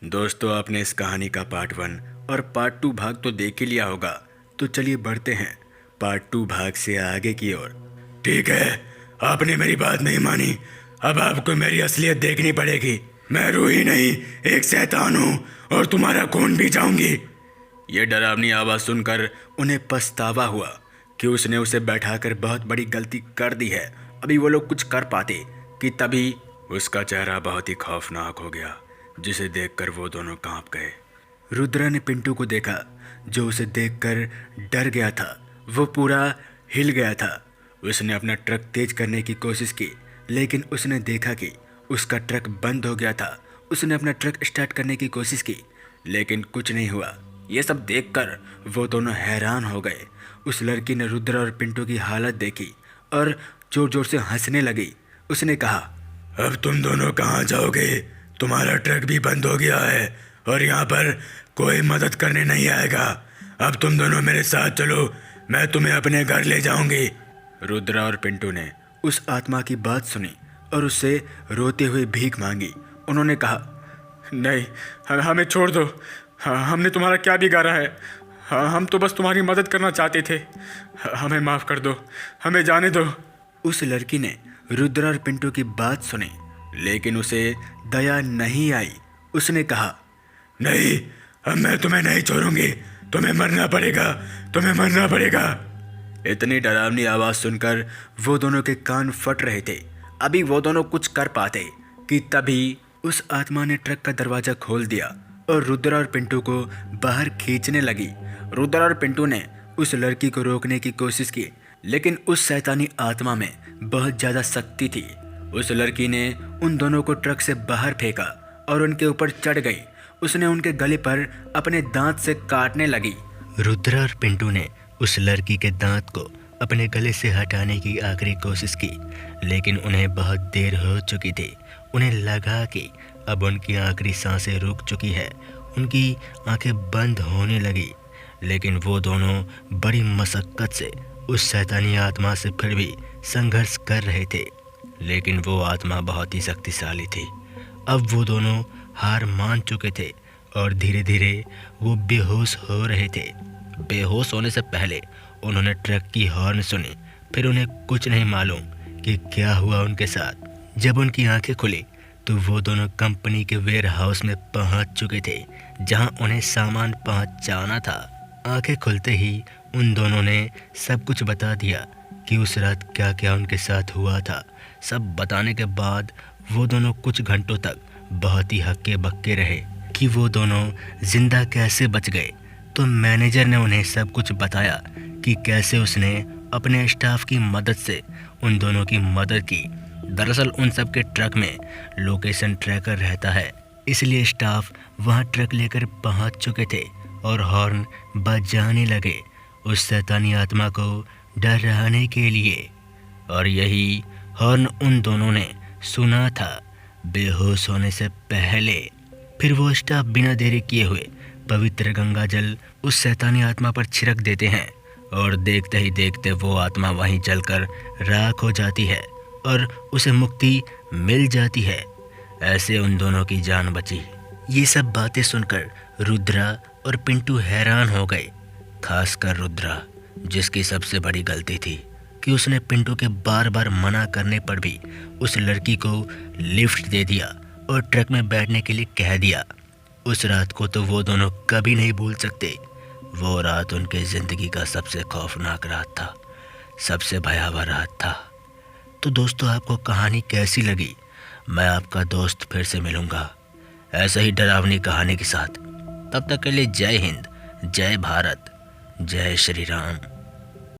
दोस्तों, आपने इस कहानी का पार्ट 1 और पार्ट 2 भाग तो देख ही लिया होगा, तो चलिए बढ़ते हैं पार्ट 2 भाग से आगे की ओर। ठीक है, आपने मेरी बात नहीं मानी। अब आपको मेरी असलियत देखनी पड़ेगी। मैं रूही नहीं, एक शैतान हूँ और तुम्हारा खून भी चाहूंगी। ये डरावनी आवाज़ सुनकर उन्हें पछतावा हुआ कि उसने उसे बैठाकर बहुत बड़ी गलती कर दी है। अभी वो लोग कुछ कर पाते कि तभी उसका चेहरा बहुत ही खौफनाक हो गया, जिसे देखकर वो दोनों कांप गए। रुद्रा ने पिंटू को देखा, जो उसे देखकर डर गया था। वो पूरा हिल गया था। उसने अपना ट्रक तेज करने की कोशिश की, लेकिन उसने देखा कि उसका ट्रक बंद हो गया था। उसने अपना ट्रक स्टार्ट करने की कोशिश की, लेकिन कुछ नहीं हुआ। ये सब देखकर वो दोनों हैरान हो गए। उस लड़की ने रुद्रा और पिंटू की हालत देखी और जोर जोर से हंसने लगी। उसने कहा, अब तुम दोनों कहाँ जाओगे? तुम्हारा ट्रक भी बंद हो गया है और यहाँ पर कोई मदद करने नहीं आएगा। अब तुम दोनों मेरे साथ चलो, मैं तुम्हें अपने घर ले जाऊंगी। रुद्रा और पिंटू ने उस आत्मा की बात सुनी और उससे रोते हुए भीख मांगी। उन्होंने कहा, नहीं, हमें छोड़ दो। हमने तुम्हारा क्या बिगाड़ा है? हम तो बस तुम्हारी मदद करना चाहते थे। हमें माफ़ कर दो, हमें जाने दो। उस लड़की ने रुद्रा और पिंटू की बात सुनी, लेकिन उसे दया नहीं आई। उसने कहा, नहीं, अब मैं तुम्हें नहीं छोड़ूंगी। तुम्हें मरना पड़ेगा, तुम्हें मरना पड़ेगा। इतनी डरावनी आवाज़ सुनकर वो दोनों के कान फट रहे थे। अभी वो दोनों कुछ कर पाते कि तभी उस आत्मा ने ट्रक का दरवाज़ा खोल दिया और रुद्रा और पिंटू को बाहर खींचने लगी। रुद्रा और पिंटू ने उस लड़की को रोकने की कोशिश की, लेकिन उस शैतानी आत्मा में बहुत ज़्यादा शक्ति थी। उस लड़की ने उन दोनों को ट्रक से बाहर फेंका और उनके ऊपर चढ़ गई। उसने उनके गले पर अपने दांत से काटने लगी। रुद्रा और पिंटू ने उस लड़की के दांत को अपने गले से हटाने की आखिरी कोशिश की, लेकिन उन्हें बहुत देर हो चुकी थी। उन्हें लगा कि अब उनकी आखिरी सांसें रुक चुकी है। उनकी आंखें बंद होने लगी, लेकिन वो दोनों बड़ी मशक्क़त से उस शैतानी आत्मा से फिर भी संघर्ष कर रहे थे, लेकिन वो आत्मा बहुत ही शक्तिशाली थी। अब वो दोनों हार मान चुके थे और धीरे धीरे वो बेहोश हो रहे थे। बेहोश होने से पहले उन्होंने ट्रक की हॉर्न सुनी। फिर उन्हें कुछ नहीं मालूम कि क्या हुआ उनके साथ। जब उनकी आंखें खुली तो वो दोनों कंपनी के वेयर हाउस में पहुंच चुके थे, जहां उन्हें सामान पहुंचाना था। आंखें खुलते ही उन दोनों ने सब कुछ बता दिया कि उस रात क्या क्या उनके साथ हुआ था। सब बताने के बाद वो दोनों कुछ घंटों तक बहुत ही हक्के बक्के रहे कि वो दोनों जिंदा कैसे बच गए। तो मैनेजर ने उन्हें सब कुछ बताया कि कैसे उसने अपने स्टाफ की मदद से उन दोनों की मदद की। दरअसल उन सब के ट्रक में लोकेशन ट्रैकर रहता है, इसलिए स्टाफ वहां ट्रक लेकर पहुंच चुके थे और हॉर्न बजाने लगे उस शैतानी आत्मा को डराने के लिए। और यही हॉर्न उन दोनों ने सुना था बेहोश होने से पहले। फिर वो स्टाफ बिना देरी किए हुए पवित्र गंगा जल उस शैतानी आत्मा पर छिड़क देते हैं और देखते ही देखते वो आत्मा वहीं जलकर राख हो जाती है और उसे मुक्ति मिल जाती है। ऐसे उन दोनों की जान बची। ये सब बातें सुनकर रुद्रा और पिंटू हैरान हो गए, खासकर रुद्रा, जिसकी सबसे बड़ी गलती थी कि उसने पिंटू के बार बार मना करने पर भी उस लड़की को लिफ्ट दे दिया और ट्रक में बैठने के लिए कह दिया। उस रात को तो वो दोनों कभी नहीं भूल सकते। वो रात उनके ज़िंदगी का सबसे खौफनाक रात था, सबसे भयावह रात था। तो दोस्तों, आपको कहानी कैसी लगी? मैं आपका दोस्त फिर से मिलूँगा ऐसे ही डरावनी कहानी के साथ। तब तक के लिए जय हिंद, जय भारत, जय श्री राम।